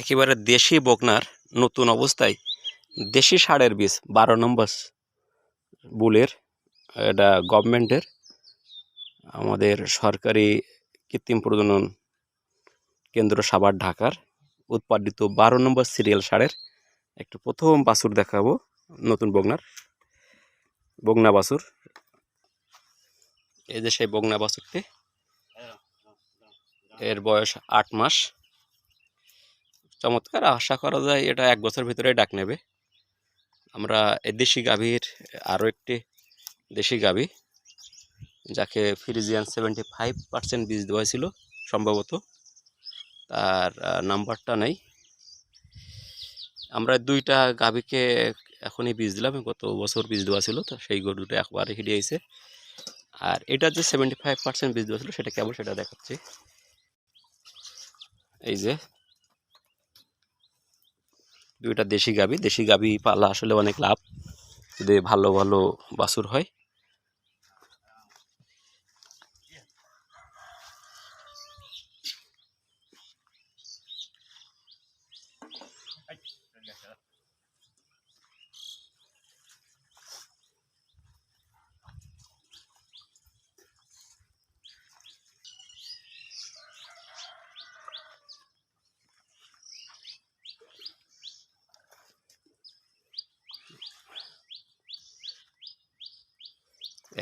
একেবারে দেশি বকনার নতুন অবস্থায় দেশি ষাঁড়ের বীজ 12 নম্বর বুলের, এটা গভর্নমেন্টের আমাদের সরকারি কৃত্রিম প্রজনন কেন্দ্র সাভার ঢাকার উৎপাদিত 12 নম্বর সিরিয়াল ষাঁড়ের একটু প্রথম বাছুর দেখাবো। নতুন বকনা বাছুর। এই যে সেই বকনা বাছুরটি, এর বয়স 8 মাস। চমৎকার, আশা করা যায় এটা 1 বছর ভিতরে ডাক নেবে। আমরা এই দেশি গাভীর আরও একটি দেশি গাভী, যাকে ফ্রিজিয়ান 75% বীজ দেওয়া ছিল সম্ভবত, তার নাম্বারটা নেই। আমরা দুইটা গাভীকে এখনই বীজ দিলাম, গত বছর বীজ দেওয়া ছিল, তো সেই গরুটা একবারে হিটে আইছে। আর এটা যে 75% বীজ দেওয়া ছিল সেটা কেবল সেটা দেখাচ্ছি। এই যে দুইটা দেশি গাভী পালা আসলে অনেক লাভ, যদি ভালো ভালো বাছুর হয়।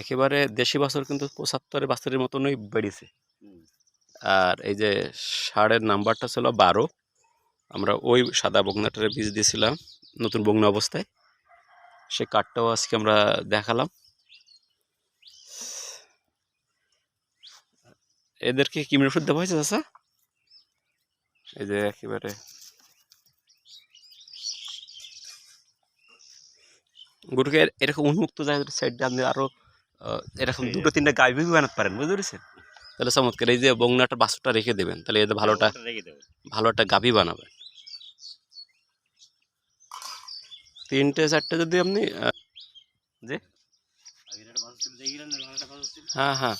একেবারে দেশি বাছুর কিন্তু 75 বাছুরের মতনই বেড়েছে। আর এই যে ষাঁড়ের নাম্বারটা ছিল 12। আমরা ওই সাদা বকনাটারে বীজ দিয়েছিলাম নতুন বকনা অবস্থায়, সে কার্ডটাও আজকে আমরা দেখালাম। এদেরকে কি ওষুধ দেওয়া হয়েছে চাচা? এই যে একেবারে গরুকে এরকম উন্মুক্ত জায়গার সাইডে আপনি আরো এরকম 2-3টা গাভী বানাতে পারেন, বুঝতে পেরেছেন? তাহলে চমৎকার। এই যে বকনাটা বাছুরটা রেখে দেবেন, তাহলে এদের ভালো একটা গাভী বানাবেন। 3-4টে যদি আপনি যে হ্যাঁ হ্যাঁ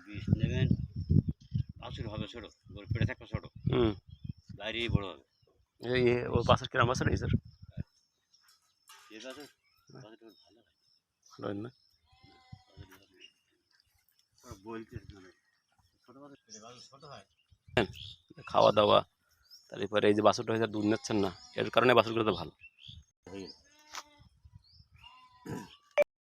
বিষ নেবেন, বাছুর হবে ছোট, গরু পেটে থাকবে ছোট, বাইরে বড় হবে। ও বাছুর কিরম বাছুর এই স্যার? এই বাছুর বাছুর ভালো হয়, ভালো হয় না? বলতে মানে ছোট বাছুর ছোট হয়। খাওয়া দাওয়া, তারপরে এই যে বাছুরটা হয়েছে দুধ নিচ্ছেন না, এর কারণে বাছুরগুলো তো ভালো।